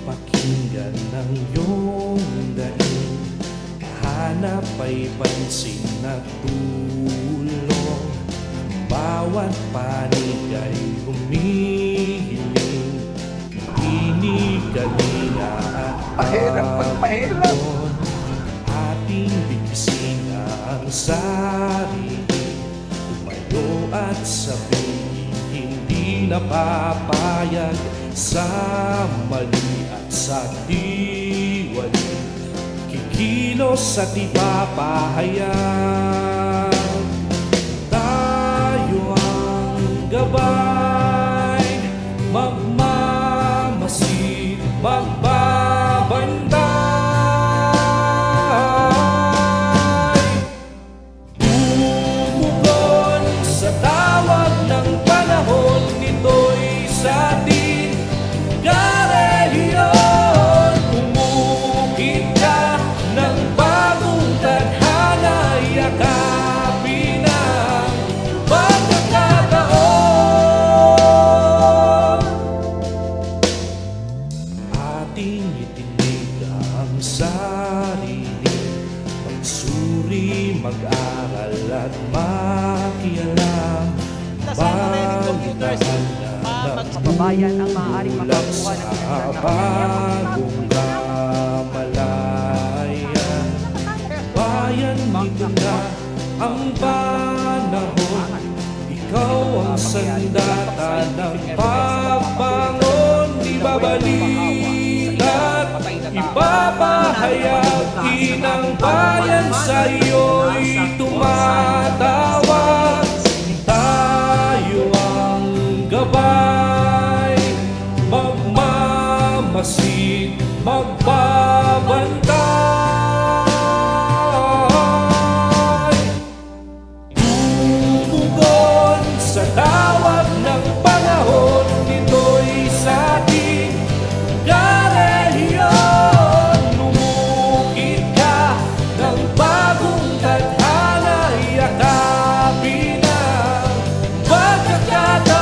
Pakinggan ng iyong daing, hanap ay pansin at tulong. Bawat panig ay humihiling, inigalina at pagpahon. Ating bigsin ang sarili, tumayo at sabihin, hindi napapayag sa mali at sa diwali. Kikilos at ipapahayag, tayo ang gabay, magmamasid, magbabantay. Tumugon sa tawag ng panahon, nito'y sa atin karehiyon. Umukit ka ng bagong tadhana, yakapin ang pagkakataon. Ating itinig ang sarili, magsuri, mag-aral at makialam. Balitaan na kababayan ang maaaring makakuha ng bagong kamalayan. Bayan, dito na ang panahon, ikaw ang sandata ng pagbangon. Ibabalikat, ipapahayag, inang bayan sa iyo'y tumatawag. Tayo ang gabay, magmamasid, magbabantay. Tumugon sa tawag ng panahon, nito'y sa ating karehiyon. Lumukit ka ng bagong tadhana, yakapin ang pagkakataon.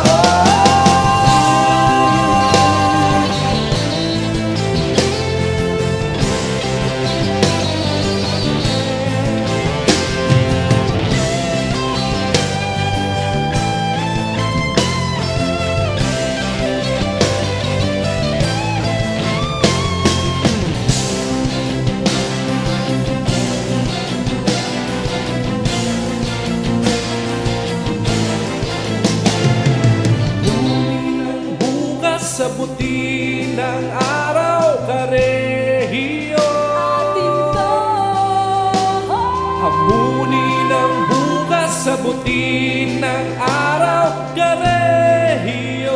Sa buti ng araw, karehiyon. Hamunin ang bukas sa buti ng araw, karehiyon.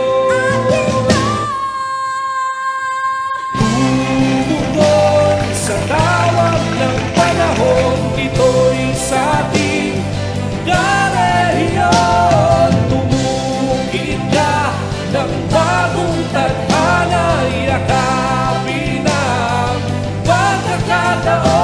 Tumugon sa tawag ng panahon, ito'y sa ating karehiyon. Tumukit ka ng bagong tadhana, yakapin ang pagkakataon.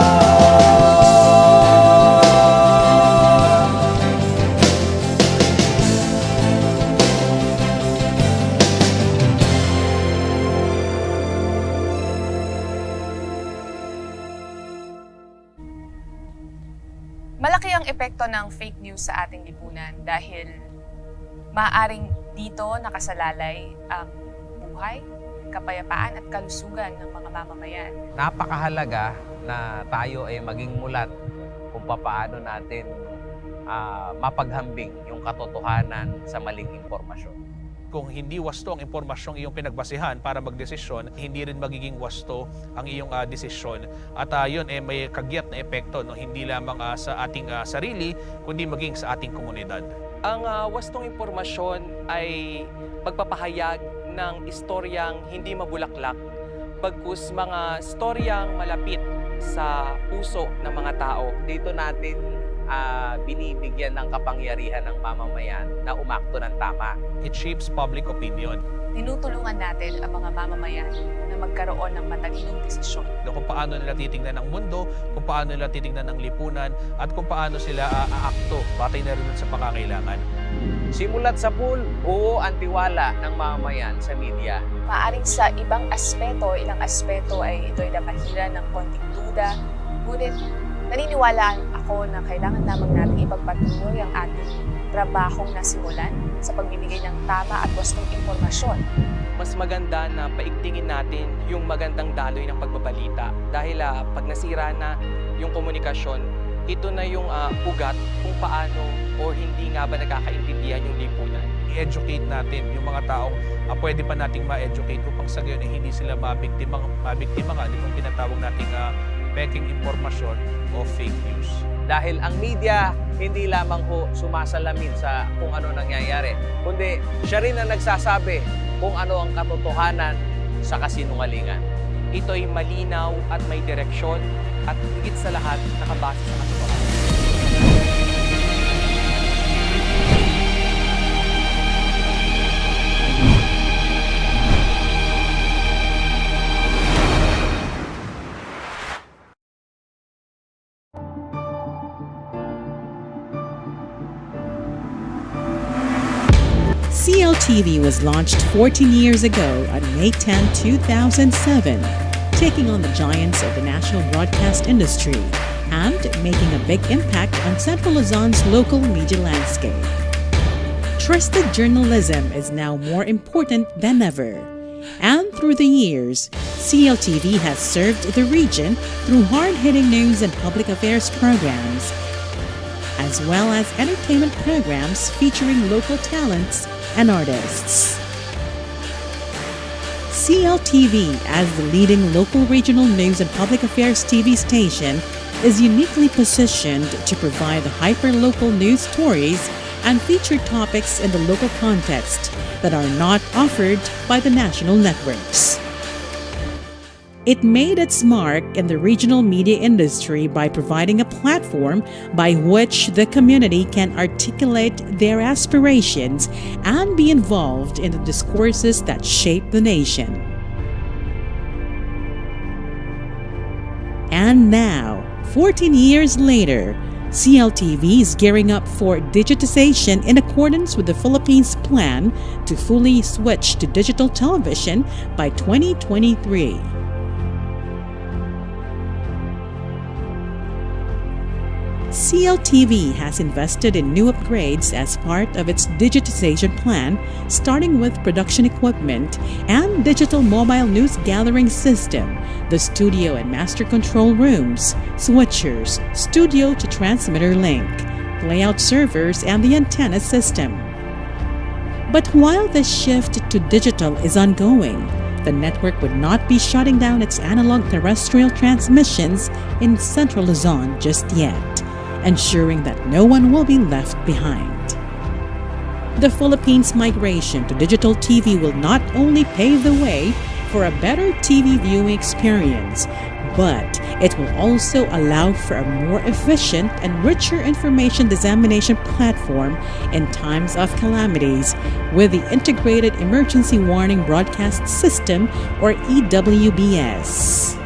Malaki ang epekto ng fake news sa ating lipunan dahil maaaring dito nakasalalay ang buhay, kapayapaan at kalusugan ng mga mamamayan. Napakahalaga na tayo ay maging mulat kung paano natin mapaghambing yung katotohanan sa maling impormasyon. Kung hindi wasto ang impormasyong iyong pinagbasihan para magdesisyon, hindi rin magiging wasto ang iyong desisyon. At yun may kagyat na epekto, no? Hindi lamang sa ating sarili, kundi maging sa ating komunidad. Ang wastong impormasyon ay pagpapahayag ng istoryang hindi mabulaklak, bagkus mga istoryang malapit sa puso ng mga tao. Dito natin binibigyan ng kapangyarihan ng mamamayan na umakto ng tama. It shapes public opinion. Tinutulungan natin ang mga mamamayan na magkaroon ng matalinong desisyon. Kung paano nila titingnan ang mundo, kung paano nila titingnan ang lipunan, at kung paano sila aakto batay na rin sa pangangailangan. Simulat sa pool, buo ang tiwala ng mamamayan sa media. Maaring sa ibang aspeto, ilang aspeto ay ito'y napahiran ng konting duda, ngunit naniniwala ako na kailangan lamang natin ipagpatuloy ang ating trabahong nasimulan sa pagbibigay ng tama at wastong impormasyon. Mas maganda na paigtingin natin yung magandang daloy ng pagbabalita dahil pag nasira na yung komunikasyon, ito na yung ugat kung paano o hindi nga ba nagkakaintindihan yung lipunan. I-educate natin yung mga taong pwede pa nating ma-educate upang sa gayon hindi sila mabiktima nga nitong tinatawag nating peking impormasyon o fake news. Dahil ang media hindi lamang sumasalamin sa kung ano nangyayari, kundi siya rin ang nagsasabi kung ano ang katotohanan sa kasinungalingan. Ito'y malinaw at may direksyon at higit sa lahat nakabase sa katotohanan. CLTV was launched 14 years ago on May 10, 2007, taking on the giants of the national broadcast industry and making a big impact on Central Luzon's local media landscape. Trusted journalism is now more important than ever. And through the years, CLTV has served the region through hard-hitting news and public affairs programs, as well as entertainment programs featuring local talents and artists. CLTV, as the leading local regional news and public affairs TV station, is uniquely positioned to provide the hyper-local news stories and featured topics in the local context that are not offered by the national networks. It made its mark in the regional media industry by providing a platform by which the community can articulate their aspirations and be involved in the discourses that shape the nation. And now, 14 years later, CLTV is gearing up for digitization in accordance with the Philippines' plan to fully switch to digital television by 2023. CLTV has invested in new upgrades as part of its digitization plan, starting with production equipment and digital mobile news gathering system, the studio and master control rooms, switchers, studio to transmitter link, playout servers, and the antenna system. But while the shift to digital is ongoing, the network would not be shutting down its analog terrestrial transmissions in Central Luzon just yet, ensuring that no one will be left behind. The Philippines' migration to digital TV will not only pave the way for a better TV viewing experience, but it will also allow for a more efficient and richer information dissemination platform in times of calamities with the Integrated Emergency Warning Broadcast System, or EWBS.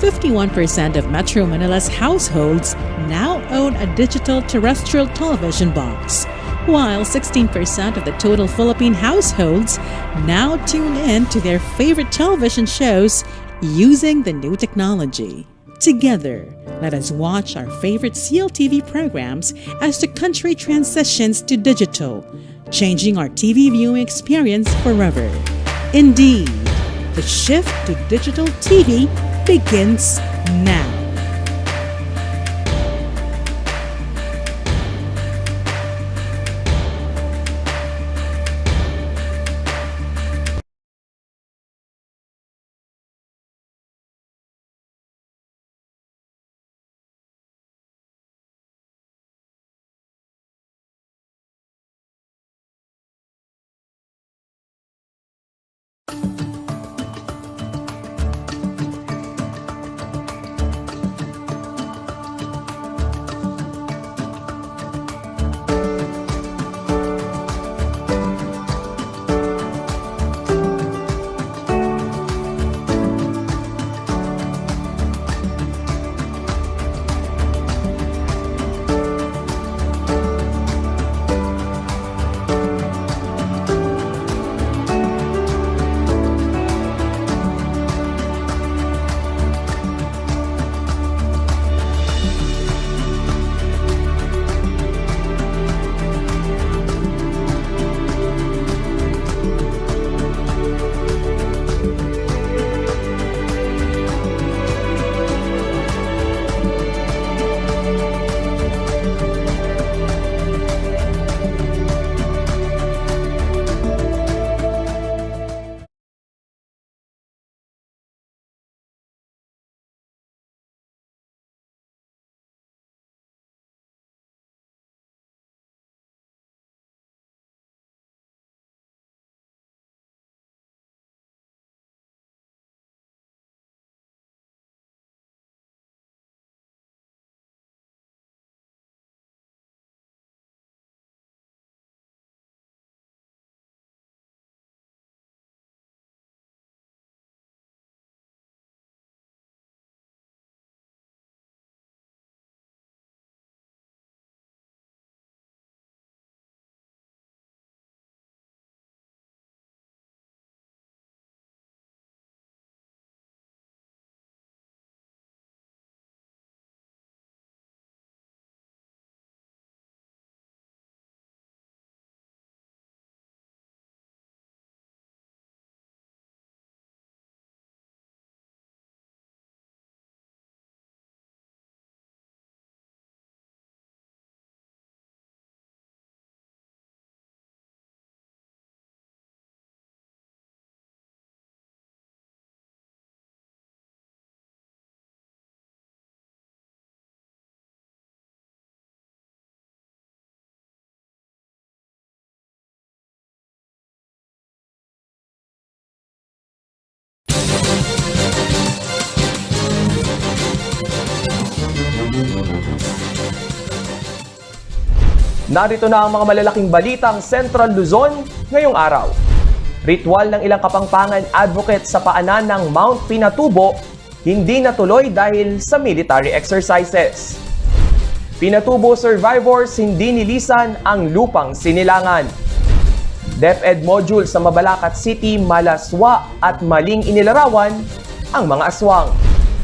51% of Metro Manila's households now own a digital terrestrial television box, while 16% of the total Philippine households now tune in to their favorite television shows using the new technology. Together, let us watch our favorite CLTV programs as the country transitions to digital, changing our TV viewing experience forever. Indeed, the shift to digital TV begins now. Narito na ang mga malalaking balitang Central Luzon ngayong araw. Ritual ng ilang Kapampangan advocate sa paanan ng Mount Pinatubo hindi natuloy dahil sa military exercises. Pinatubo survivors hindi nilisan ang lupang sinilangan. DepEd module sa Mabalacat City, malaswa at maling inilarawan ang mga aswang.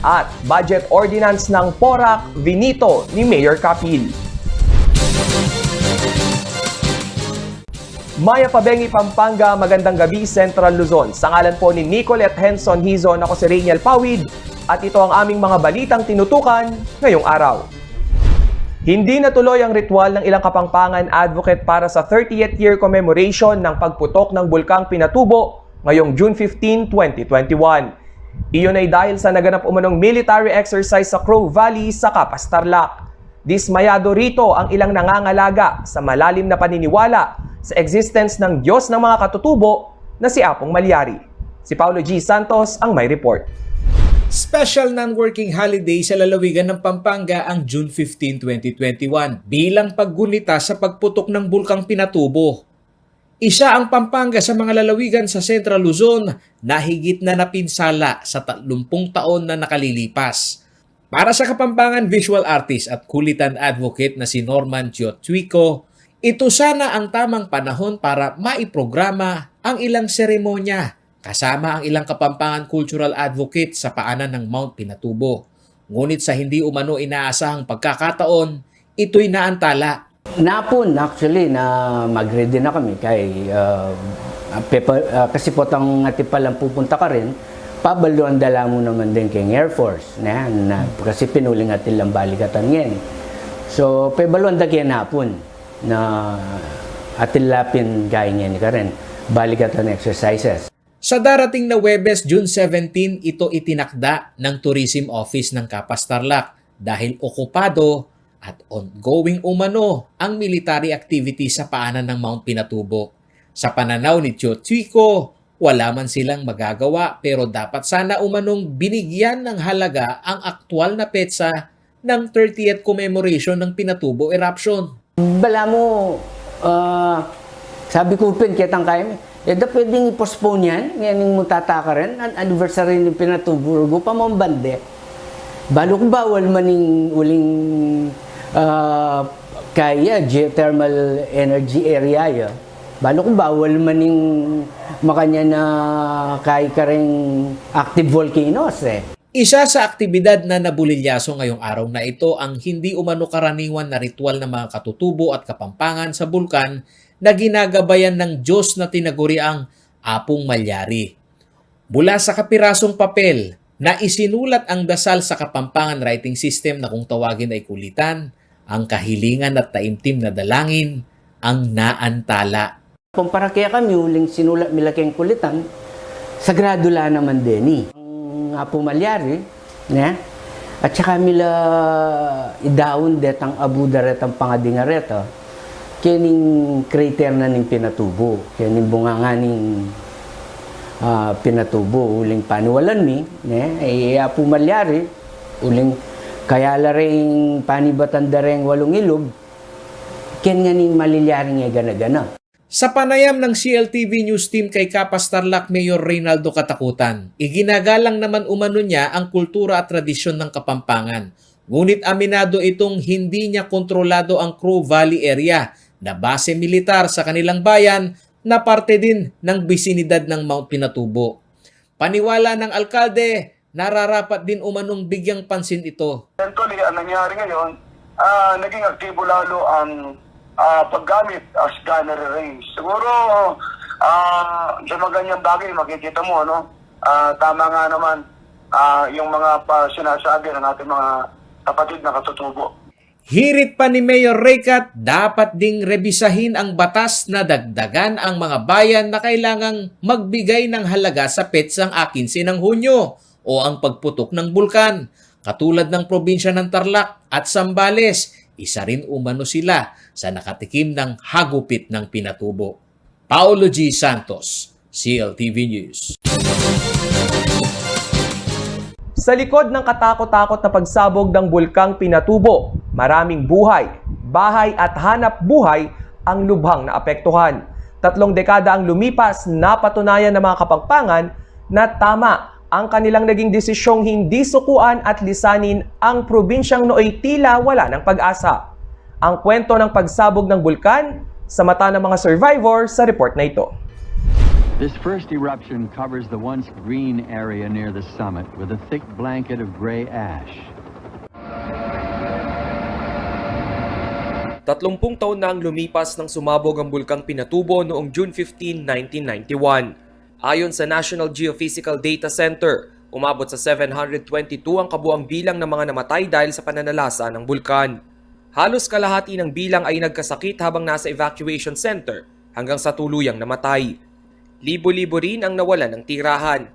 At budget ordinance ng PORAC, vinito ni Mayor Capil. Maya Pabengi, Pampanga, magandang gabi Central Luzon. Sa ngalan po ni Nicolette Henson Hizon, ako si Rainiel Pawid at ito ang aming mga balitang tinutukan ngayong araw. Hindi natuloy ang ritual ng ilang Kapampangan advocate para sa 30th year commemoration ng pagputok ng Bulkang Pinatubo ngayong June 15, 2021. Iyon ay dahil sa naganap umanong military exercise sa Crow Valley sa Capas, Tarlac. Dismayado rito ang ilang nangangalaga sa malalim na paniniwala sa existence ng Diyos ng mga katutubo na si Apong Malyari. Si Paulo G. Santos ang may report. Special non-working holiday sa lalawigan ng Pampanga ang June 15, 2021 bilang paggunita sa pagputok ng Bulkang Pinatubo. Isa ang Pampanga sa mga lalawigan sa Central Luzon na higit na napinsala sa 30 taon na nakalilipas. Para sa Kapampangan visual artist at kulitan advocate na si Norman Chiotwico, ito sana ang tamang panahon para maiprograma ang ilang seremonya kasama ang ilang Kapampangan cultural advocate sa paanan ng Mount Pinatubo. Ngunit sa hindi umano inaasahang pagkakataon, ito'y naantala. Napon actually na mag-ready na kami kay kasi po ang ati palang pupunta ka rin, pabaluan dala mo naman din kay Air Force na kasi pinuling atin lang balikatan ngayon. So pabaluan da kaya napon na atin lapin gaya ngayon ka rin balikatan exercises. Sa darating na Huwebes, June 17, ito itinakda ng Tourism Office ng Capas, Tarlac dahil okupado at ongoing umano ang military activity sa paanan ng Mount Pinatubo. Sa pananaw ni Chiotwico, wala man silang magagawa pero dapat sana umanong binigyan ng halaga ang aktwal na petsa ng 30th commemoration ng Pinatubo eruption. Bala mo, sabi ko pin, kitang kaya mo, da pwedeng i-postpone yan, ngayon yung mutataka rin, ang anniversary ng Pinatubo, pa mong bande. Balo kung bawal maning uling kaya geothermal energy area ya. Balo kung bawal maning makanya na kaya ka rin active volcanoes eh. Isa sa aktibidad na nabulilyaso ngayong araw na ito ang hindi umano karaniwan na ritual ng mga katutubo at kapampangan sa bulkan na ginagabayan ng Diyos na tinaguriang Apong Malyari. Mula sa kapirasong papel na isinulat ang dasal sa Kapampangan writing system na kung tawagin ay kulitan, ang kahilingan at taimtim na dalangin ang naantala. Para kaya kami uling sinulat milaking kulitan, sagrado la naman din Apong Malyari, at saka mila idaon det ang abudaret ang pangadingaret, kining crater na ning Pinatubo, kining bunganga ning Pinatubo, uling paniwalan mi, ay Apong Malyari, uling kaya la rin panibatan da rin walong ilog, kin nga ning malilyaring nga gana-gana. Sa panayam ng CLTV News Team kay Capas Tarlac Mayor Reynaldo Katakutan, iginagalang naman umano niya ang kultura at tradisyon ng Kapampangan. Ngunit aminado itong hindi niya kontrolado ang Crow Valley area na base militar sa kanilang bayan na parte din ng bisinidad ng Mount Pinatubo. Paniwala ng alkalde, nararapat din umanong bigyang pansin ito. Actually, ang nangyari ngayon, naging aktibo lalo ang paggamit as gunnery range. Siguro, sa mga ganyang bagay, makikita mo, tama nga naman yung mga sinasabi ng ating mga kapatid na katutubo. Hirit pa ni Mayor Reycat, dapat ding rebisahin ang batas na dagdagan ang mga bayan na kailangang magbigay ng halaga sa petsang 15 ng Hunyo o ang pagputok ng bulkan. Katulad ng probinsya ng Tarlac at Zambales, isa rin umano sila sa nakatikim ng hagupit ng Pinatubo. Paulo G. Santos, CLTV News. Sa likod ng katakot-takot na pagsabog ng bulkang Pinatubo, maraming buhay, bahay at hanap buhay ang lubhang naapektuhan. 3 dekada ang lumipas, napatunayan ng mga Kapampangan na tama ang kanilang naging desisyong hindi sukuan at lisanin ang probinsyang nooy tila wala ng pag-asa. Ang kwento ng pagsabog ng bulkan sa mata ng mga survivor sa report na ito. This first eruption covers the once green area near the summit with a thick blanket of gray ash. 30 taon na ang lumipas nang sumabog ang bulkang Pinatubo noong June 15, 1991. Ayon sa National Geophysical Data Center, umabot sa 722 ang kabuang bilang ng mga namatay dahil sa pananalasa ng bulkan. Halos kalahati ng bilang ay nagkasakit habang nasa evacuation center hanggang sa tuluyang namatay. Libo-libo rin ang nawalan ng tirahan.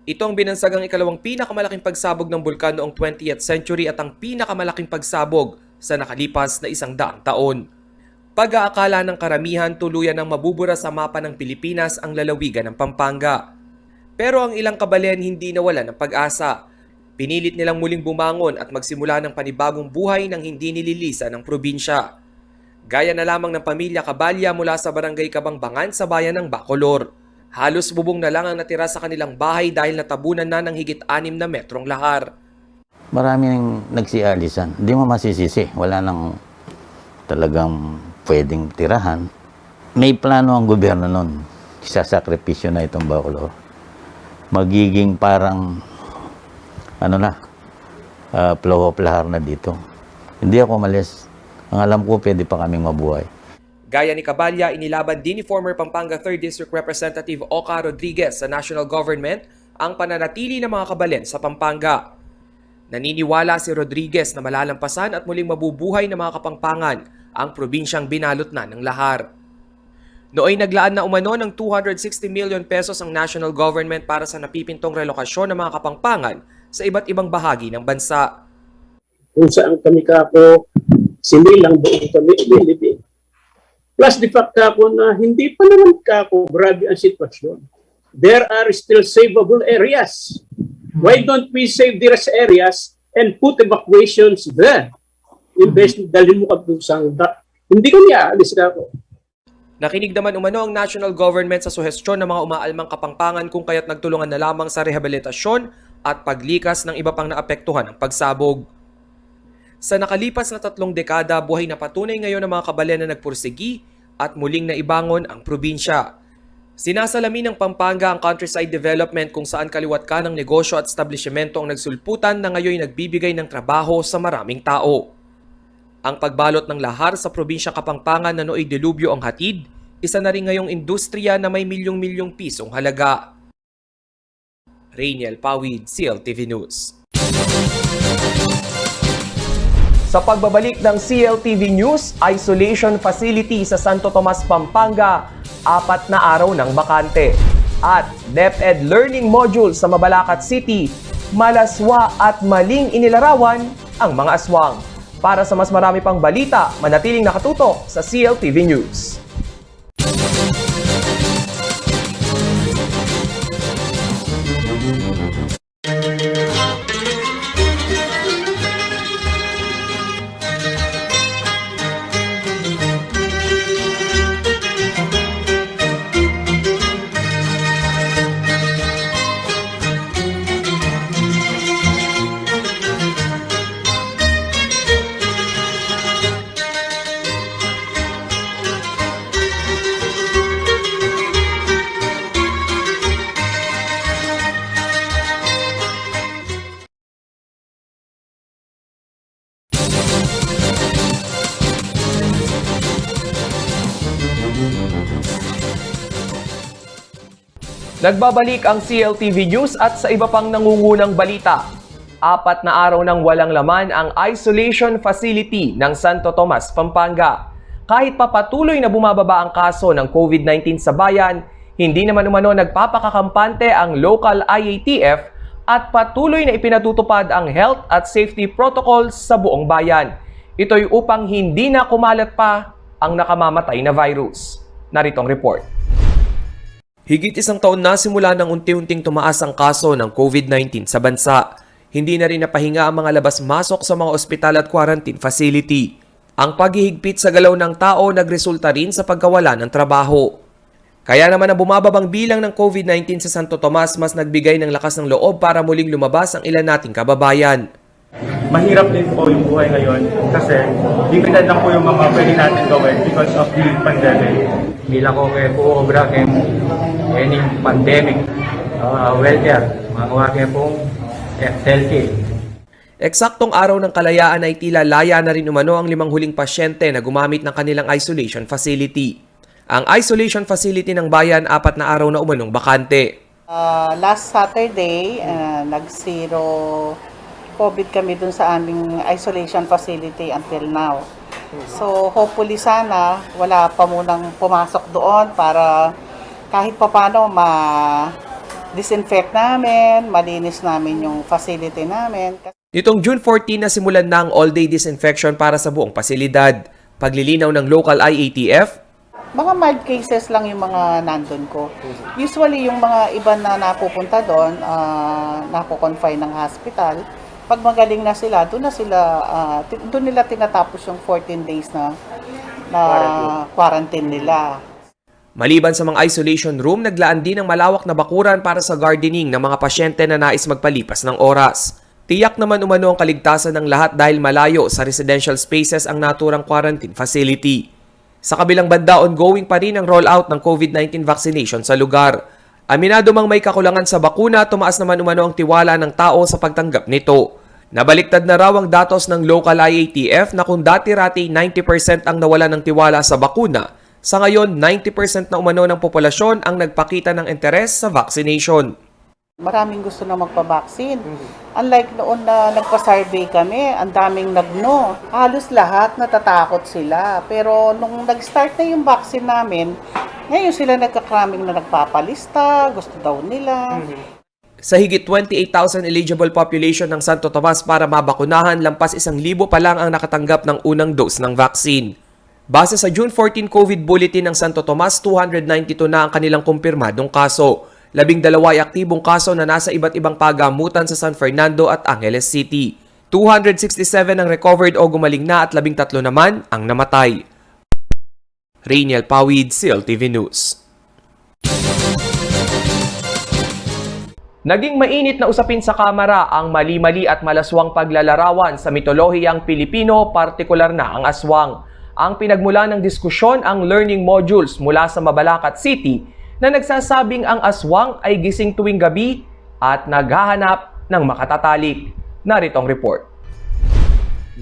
Ito ang binansagang ikalawang pinakamalaking pagsabog ng bulkan noong 20th century at ang pinakamalaking pagsabog sa nakalipas na 100 taon. Pag-aakala ng karamihan tuluyan ng mabubura sa mapa ng Pilipinas ang lalawigan ng Pampanga. Pero ang ilang kabalen hindi nawalan ng pag-asa. Pinilit nilang muling bumangon at magsimula ng panibagong buhay nang hindi nililisan ng probinsya. Gaya na lamang ng pamilya Cabalya mula sa barangay Kabangbangan sa bayan ng Bacolor. Halos bubong na lang ang natira sa kanilang bahay dahil natabunan na ng higit 6 na metrong lahar. Marami nang nagsialisan. Hindi mo masisisi. Wala nang talagang pwedeng tirahan. May plano ang gobyerno nun. Isasakripisyo na itong Bacolor. Magiging parang flow of lahar na dito. Hindi ako umalis. Ang alam ko, pwede pa kaming mabuhay. Gaya ni Cabalya, inilaban din ni former Pampanga 3rd District Representative Oka Rodriguez sa national government ang pananatili ng mga kabalen sa Pampanga. Naniniwala si Rodriguez na malalampasan at muling mabubuhay ng mga Kapampangan ang probinsyang binalot na ng lahar. Nooy naglaan na umano ng 260 million pesos ang national government para sa napipintong relokasyon ng mga Kapampangan sa iba't ibang bahagi ng bansa. Kung saan kami kako, sinilang buong kami ililibing. Plus the fact kako na hindi pa naman kako grabe ang sitwasyon. There are still savable areas. Why don't we save these areas and put evacuations there? Invest, dalhin mo kabusang. Hindi kami aalis kako. Nakinig naman umano ang national government sa suhestyon ng mga umaalmang Kapampangan kung kaya't nagtulungan na lamang sa rehabilitasyon at paglikas ng iba pang naapektuhan ng pagsabog. Sa nakalipas na 3 dekada, buhay na patunay ngayon ng mga kabalen na nagpursigi at muling naibangon ang probinsya. Sinasalamin ng Pampanga ang countryside development kung saan kaliwat ka ng negosyo at establishmento ang nagsulputan na ngayon nagbibigay ng trabaho sa maraming tao. Ang pagbalot ng lahar sa probinsyang Kapampangan na nooy delubyo ang hatid, isa na rin ngayong industriya na may milyong-milyong pisong halaga. Rainiel Pawid, CLTV News. Sa pagbabalik ng CLTV News, isolation facility sa Santo Tomas, Pampanga, 4 na araw ng bakante. At DepEd Learning Module sa Mabalacat City, malaswa at maling inilarawan ang mga aswang. Para sa mas marami pang balita, manatiling nakatutok sa CLTV News. Nagbabalik ang CLTV News at sa iba pang nangungunang balita. 4 na araw nang walang laman ang isolation facility ng Santo Tomas, Pampanga. Kahit pa patuloy na bumababa ang kaso ng COVID-19 sa bayan, hindi naman umano nagpapakakampante ang local IATF at patuloy na ipinatutupad ang health at safety protocols sa buong bayan. Ito'y upang hindi na kumalat pa ang nakamamatay na virus. Narito ang report. Higit 1 taon na simula nang unti-unting tumaas ang kaso ng COVID-19 sa bansa. Hindi na rin napahinga ang mga labas-masok sa mga ospital at quarantine facility. Ang paghihigpit sa galaw ng tao nagresulta rin sa pagkawala ng trabaho. Kaya naman ang bumababang bilang ng COVID-19 sa Santo Tomas mas nagbigay ng lakas ng loob para muling lumabas ang ilan nating kababayan. Mahirap din po yung buhay ngayon kasi limited lang po yung mga pwede natin gawin because of the pandemic. Bila ko kay po obra kay any pandemic welfare, mga kaya pong healthy. Eksaktong araw ng kalayaan ay tila laya na rin umano ang 5 huling pasyente na gumamit ng kanilang isolation facility. Ang isolation facility ng bayan 4 na araw na umanong bakante. Last Saturday, nag-zero COVID kami dun sa aming isolation facility until now. So hopefully sana wala pa munang pumasok doon para kahit papano ma-disinfect namin, malinis namin yung facility namin. Nitong June 14 na simulan na ang all-day disinfection para sa buong pasilidad. Paglilinaw ng local IATF, mga mild cases lang yung mga nandun ko. Usually yung mga iba na napupunta doon, napo-confine ng hospital. Pag magaling na sila, doon nila tinatapos yung 14 days na quarantine nila. Maliban sa mga isolation room, naglaan din ng malawak na bakuran para sa gardening ng mga pasyente na nais magpalipas ng oras. Tiyak naman umano ang kaligtasan ng lahat dahil malayo sa residential spaces ang naturang quarantine facility. Sa kabilang banda, ongoing pa rin ang rollout ng COVID-19 vaccination sa lugar. Aminado mang may kakulangan sa bakuna, tumaas naman umano ang tiwala ng tao sa pagtanggap nito. Nabaliktad na raw ang datos ng local IATF na kung dati-rati 90% ang nawala ng tiwala sa bakuna, sa ngayon 90% na umano ng populasyon ang nagpakita ng interes sa vaccination. Maraming gusto na magpa-vaccine. Unlike noon na nagpa-survey kami, ang daming nag-no. Halos lahat natatakot sila. Pero nung nag-start na yung vaccine namin, ngayon sila nagkakraming na nagpapalista, gusto daw nila. Sa higit 28,000 eligible population ng Santo Tomas para mabakunahan, lampas 1,000 pa lang ang nakatanggap ng unang dose ng vaccine. Base sa June 14 COVID Bulletin ng Santo Tomas, 292 na ang kanilang kumpirmadong kaso. 12 ay aktibong kaso na nasa iba't ibang pagamutan sa San Fernando at Angeles City. 267 ang recovered o gumaling na at 13 naman ang namatay. Rainiel Pawid, CLTV News. Naging mainit na usapin sa Kamara ang mali-mali at malaswang paglalarawan sa mitolohiyang Pilipino, partikular na ang aswang. Ang pinagmula ng diskusyon ang learning modules mula sa Mabalacat City na nagsasabing ang aswang ay gising tuwing gabi at naghahanap ng makatatalik. Narito ang report.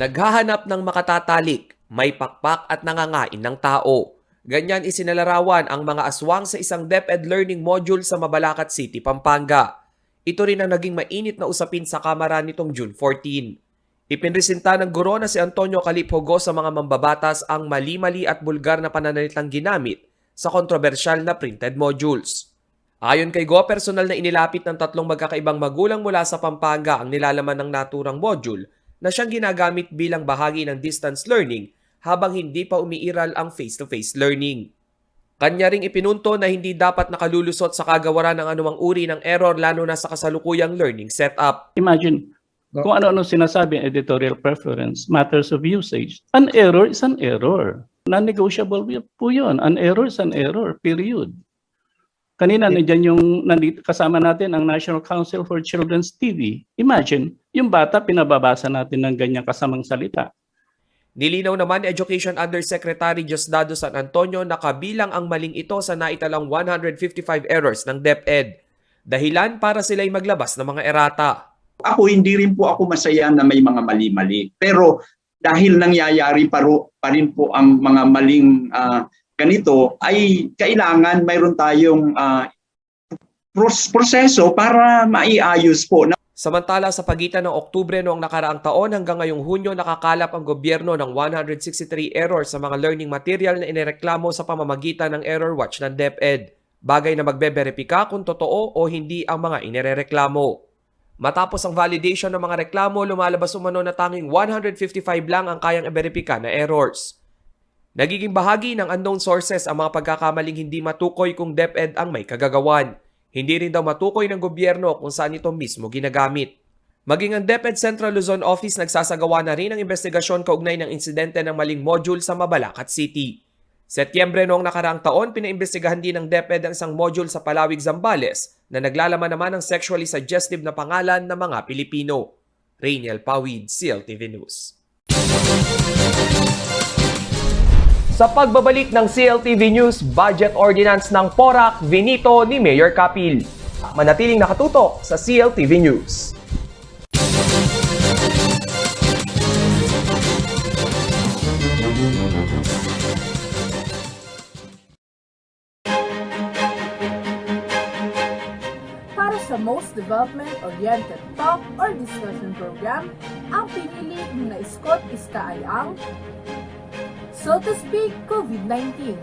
Naghahanap ng makatatalik, may pakpak at nangangain ng tao. Ganyan isinalarawan ang mga aswang sa isang DepEd learning module sa Mabalacat City, Pampanga. Ito rin ang naging mainit na usapin sa Kamara nitong June 14. Ipinresenta ng guro na si Antonio Caliphogo sa mga mambabatas ang mali-mali at bulgar na pananalitang ginamit sa kontrobersyal na printed modules. Ayon kay Go, personal na inilapit ng 3 magkakaibang magulang mula sa Pampanga ang nilalaman ng naturang module na siyang ginagamit bilang bahagi ng distance learning habang hindi pa umiiral ang face-to-face learning. Kanya ring ipinunto na hindi dapat nakalulusot sa kagawaran ng anumang uri ng error lalo na sa kasalukuyang learning setup. Imagine kung ano-ano sinasabi, editorial preference, matters of usage. An error is an error. Non-negotiable po yun. An error is an error, period. Kanina, nandiyan yung kasama natin ang National Council for Children's TV. Imagine, yung bata, pinababasa natin ng ganyang kasamang salita. Nilinaw naman ni Education Undersecretary Diosdado San Antonio na kabilang ang maling ito sa naitalang 155 errors ng DepEd. Dahilan para sila'y maglabas ng mga errata. Ako, hindi rin po ako masaya na may mga mali-mali. Pero dahil nangyayari pa rin po ang mga maling ganito, ay kailangan mayroon tayong proseso para maiayos po. Samantala, sa pagitan ng Oktubre noong nakaraang taon hanggang ngayong Hunyo, nakakalap ang gobyerno ng 163 errors sa mga learning material na inireklamo sa pamamagitan ng Error Watch ng DepEd. Bagay na magbeberipika kung totoo o hindi ang mga inireklamo. Matapos ang validation ng mga reklamo, lumalabas umano na tanging 155 lang ang kayang iberipika na errors. Nagiging bahagi ng unknown sources ang mga pagkakamaling hindi matukoy kung DepEd ang may kagagawan. Hindi rin daw matukoy ng gobyerno kung saan ito mismo ginagamit. Maging ang DepEd Central Luzon Office nagsasagawa na rin ng investigasyon kaugnay ng insidente ng maling module sa Mabalacat City. Setyembre noong nakaraang taon, pinaimbestigahan din ng DepEd ang isang module sa Palawig, Zambales na naglalaman naman ng sexually suggestive na pangalan ng mga Pilipino. Rainiel Pawid, CLTV News. Sa pagbabalik ng CLTV News Budget Ordinance ng PORAC, vinito ni Mayor Capil. Manatiling nakatutok sa CLTV News. Para sa most development-oriented talk or discussion program, ang pinili na iskot-ista ay ang, so to speak, COVID-19.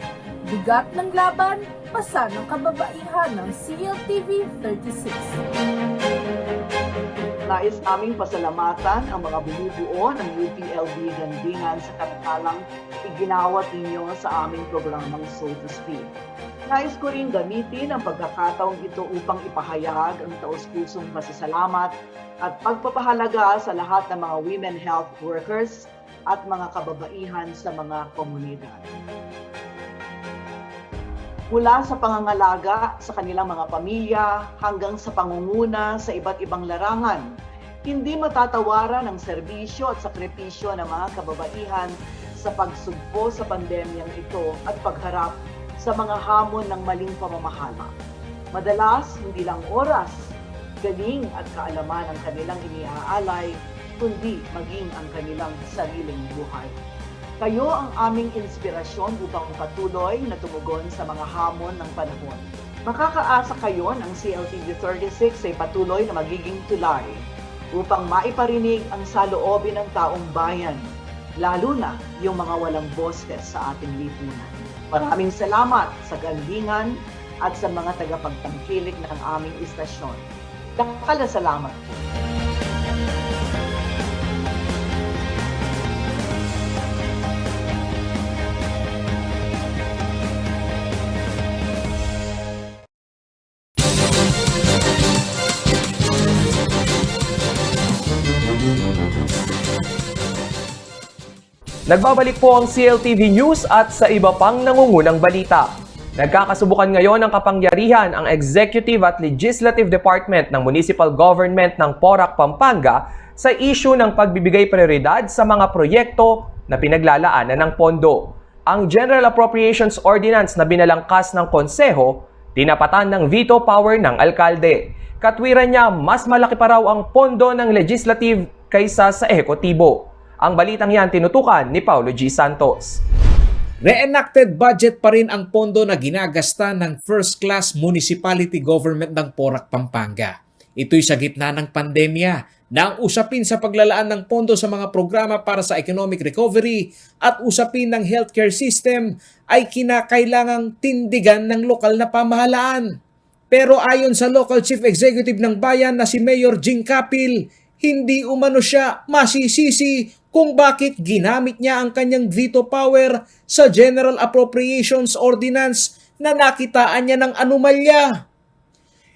Bigat ng laban, pasa ng kababaihan ng CLTV 36. Nais naming pasalamatan ang mga bumubuo ng UPLB Gandingan sa katatalang iginawat ninyo sa aming programang So to Speak. Nais ko rin gamitin ang pagkakataong ito upang ipahayag ang taos-pusong pasasalamat at pagpapahalaga sa lahat ng mga women health workers at mga kababaihan sa mga komunidad. Mula sa pangangalaga sa kanilang mga pamilya hanggang sa pangunguna sa iba't ibang larangan, hindi matatawaran ang serbisyo at sakripisyo ng mga kababaihan sa pagsugpo sa pandemyang ito at pagharap sa mga hamon ng maling pamamahala. Madalas, hindi lang oras, galing at kaalaman ang kanilang iniaalay, kundi maging ang kanilang sariling buhay. Kayo ang aming inspirasyon upang patuloy na tumugon sa mga hamon ng panahon. Makakaasa kayo ng CLTV 36 ay patuloy na magiging tulay upang maiparinig ang saloobin ng taong bayan, lalo na yung mga walang boses sa ating lipunan. Maraming salamat sa gandingan at sa mga tagapagtangkilik ng aming istasyon. Dakala salamat po. Nagbabalik po ang CLTV News at sa iba pang nangungunang balita. Nagkakasubukan ngayon ng kapangyarihan ang Executive at Legislative Department ng Municipal Government ng PORAC, Pampanga sa issue ng pagbibigay prioridad sa mga proyekto na pinaglalaanan ng pondo. Ang General Appropriations Ordinance na binalangkas ng Konseho, tinapatan ng veto power ng alkalde. Katwiran niya, mas malaki pa raw ang pondo ng legislative kaysa sa ehekutibo. Ang balitang yan tinutukan ni Paulo G. Santos. Reenacted budget pa rin ang pondo na ginagasta ng first-class municipality government ng PORAC, Pampanga. Ito'y sa gitna ng pandemya na ang usapin sa paglalaan ng pondo sa mga programa para sa economic recovery at usapin ng healthcare system ay kinakailangang tindigan ng lokal na pamahalaan. Pero ayon sa local chief executive ng bayan na si Mayor Jing Capil, hindi umano siya masisisi kung bakit ginamit niya ang kanyang veto power sa General Appropriations Ordinance na nakitaan niya ng anomalya.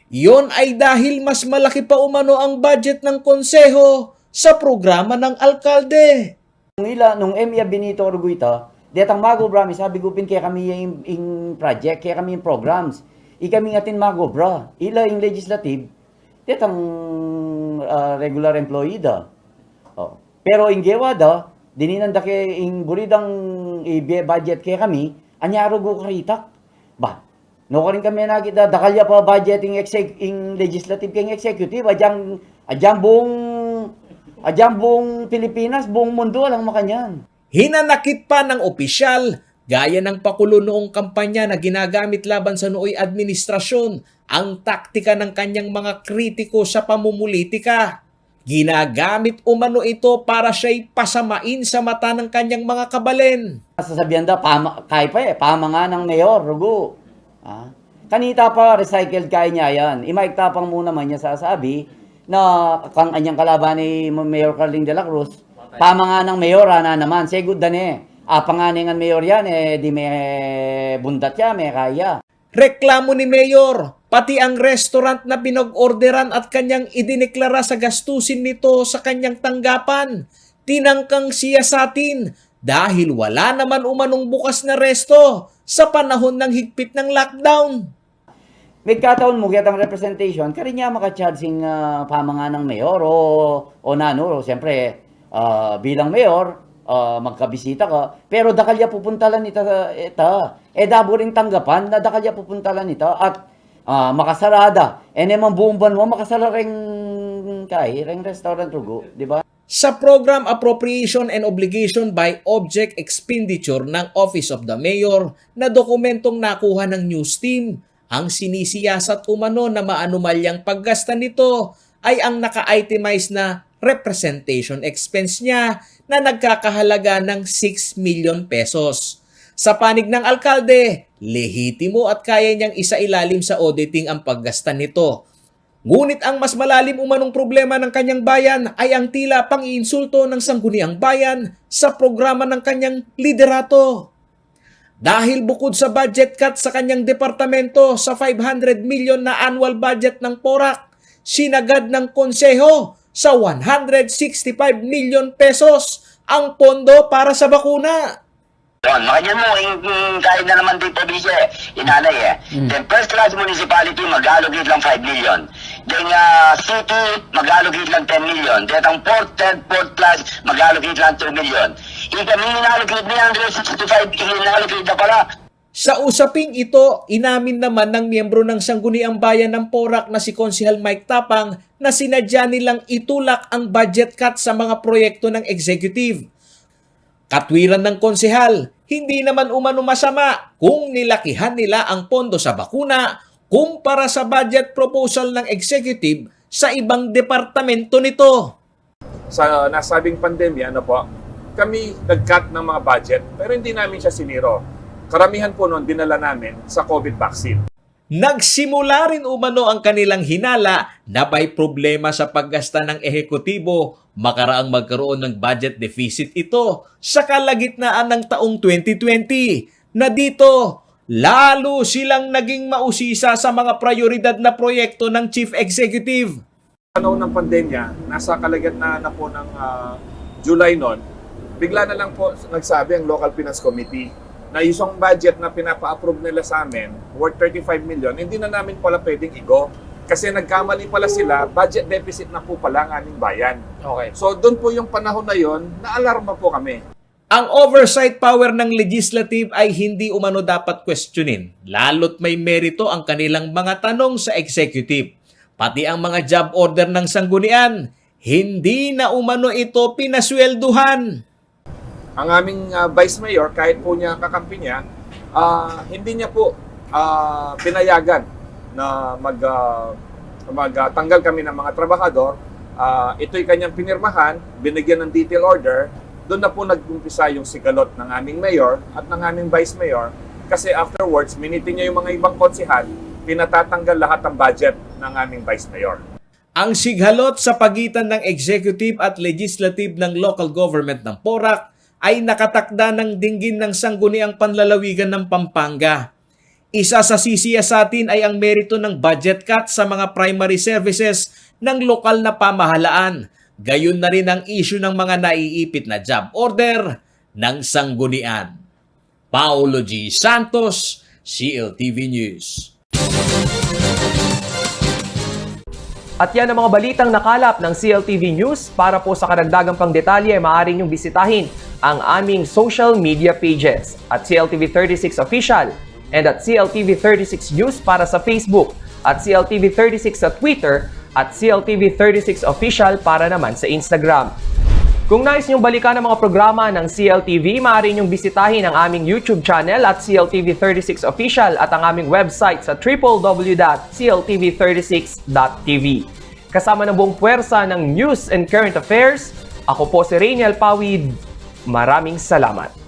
Iyon ay dahil mas malaki pa umano ang budget ng konseho sa programa ng alkalde. Nung Emia Benito Orguita, detang magobra, sabi gupin kaya kami yung project, kaya kami yung programs. Ikami ngatin magobra, ila yung legislative, detang regular employee da. Oh. Pero in gewa da, dininanda kay in buridang budget kay kami, anyaro go karitak. Ba, no ka rin kami nakita, dakalya pa budgeting in legislative kay executive, adyang buong Pilipinas, buong mundo lang makanyan. Hinanakit pa ng opisyal, gaya ng pakulo noong kampanya na ginagamit laban sa nooy administrasyon, ang taktika ng kanyang mga kritiko sa pamumulitika. Ginagamit umano ito para siya'y pasamain sa mata ng kanyang mga kabalen. Sasabihan da, pamanga ng mayor, rugo. Kanita pa, recycled kaya niya yan. Imaigtapang muna man niya sasabi na kang anyang kalaban ni Mayor Carling de la Cruz, pamanga ng mayor na naman, segud da ne. Panganing ang mayor yan, di may bundat ya, may kaya. Reklamo ni Mayor, Pati ang restaurant na pinag-orderan at kanyang idineklara sa gastusin nito sa kanyang tanggapan, tinangkang siyasatin dahil wala naman umanong bukas na resto sa panahon ng higpit ng lockdown. Nagkataon mo kaya ang representation, kari niya makacharging pamanga ng mayor o nano, siyempre bilang mayor, magkabisita ka, pero dakalya pupuntalan ita, dabo rin tanggapan na dakalya pupuntalan ita at makasarada. Naman buong buwan mo, makasara ring restaurant rugo, di ba? Sa Program Appropriation and Obligation by Object Expenditure ng Office of the Mayor na dokumentong nakuha ng news team, ang sinisiyasat umano na maanumalyang paggasta nito ay ang naka-itemize na representation expense niya na nagkakahalaga ng 6 million pesos. Sa panig ng alkalde, lehitimo at kaya niyang isailalim sa auditing ang paggasta nito. Ngunit ang mas malalim umanong problema ng kanyang bayan ay ang tila pang-iinsulto ng sangguniang bayan sa programa ng kanyang liderato. Dahil bukod sa budget cut sa kanyang departamento sa 500 million na annual budget ng PORAC, sinagad ng konseho sa 165 million pesos ang pondo para sa bakuna. Makanya mo, kahit na naman din probinsya, inanay Then first class municipality, mag-allocate lang 5 million. Then city, mag-allocate lang 10 million. Then ang fourth class, mag-allocate lang 2 million. Kami in-allocate na 165, in-allocate na pala. Sa usaping ito, inamin naman ng miyembro ng Sangguniang Bayan ng PORAC na si Konsehal Mike Tapang na sinadya nilang itulak ang budget cut sa mga proyekto ng executive. Katwiran ng konsehal, hindi naman umano masama kung nilakihan nila ang pondo sa bakuna kumpara sa budget proposal ng executive sa ibang departamento nito. Sa nasabing pandemya, kami nag-cut ng mga budget pero hindi namin siya siniro. Karamihan po noon dinala namin sa COVID vaccine. Nagsimula rin umano ang kanilang hinala na may problema sa paggasta ng ehekutibo makaraang magkaroon ng budget deficit ito sa kalagitnaan ng taong 2020 na dito lalo silang naging mausisa sa mga prioridad na proyekto ng Chief Executive. Panahon ng pandemya, nasa kalagitnaan na po ng July noon, bigla na lang po nagsabi ang Local Finance Committee na isang budget na pinapa-approve nila sa amin, worth 35 million, hindi na namin pala pwedeng igo. Kasi nagkamali pala sila, budget deficit na po pala ang aming bayan. Okay. So doon po yung panahon na yon, na-alarma po kami. Ang oversight power ng legislative ay hindi umano dapat questionin, lalo't may merito ang kanilang mga tanong sa executive. Pati ang mga job order ng sanggunian, hindi na umano ito pinaswelduhan. Ang aming Vice Mayor, kahit po niya kakampi niya, hindi niya po pinayagan na magtanggal kami ng mga trabahador. Ito'y kanyang pinirmahan, binigyan ng detail order. Doon na po nag-umpisa yung sigalot ng aming Mayor at ng aming Vice Mayor. Kasi afterwards, minitin niya yung mga ibang konsehal, pinatatanggal lahat ng budget ng aming Vice Mayor. Ang sighalot sa pagitan ng executive at legislative ng local government ng PORAC ay nakatakda ng dinggin ng sangguniang panlalawigan ng Pampanga. Isa sa sisiyasatin ay ang merito ng budget cut sa mga primary services ng lokal na pamahalaan. Gayon na rin ang issue ng mga naiipit na job order ng sanggunian. Paulo G. Santos, CLTV News. At yan ang mga balitang nakalap ng CLTV News. Para po sa karagdagang pang detalye, maaari niyong bisitahin ang aming social media pages at CLTV36 Official and at CLTV36 News para sa Facebook, at CLTV36 sa Twitter at CLTV36 Official para naman sa Instagram. Kung nais niyong balikan ang mga programa ng CLTV, maaari niyong bisitahin ang aming YouTube channel at CLTV36 Official at ang aming website sa www.cltv36.tv. Kasama ng buong puwersa ng news and current affairs, ako po si Rainiel Pawid. Maraming salamat.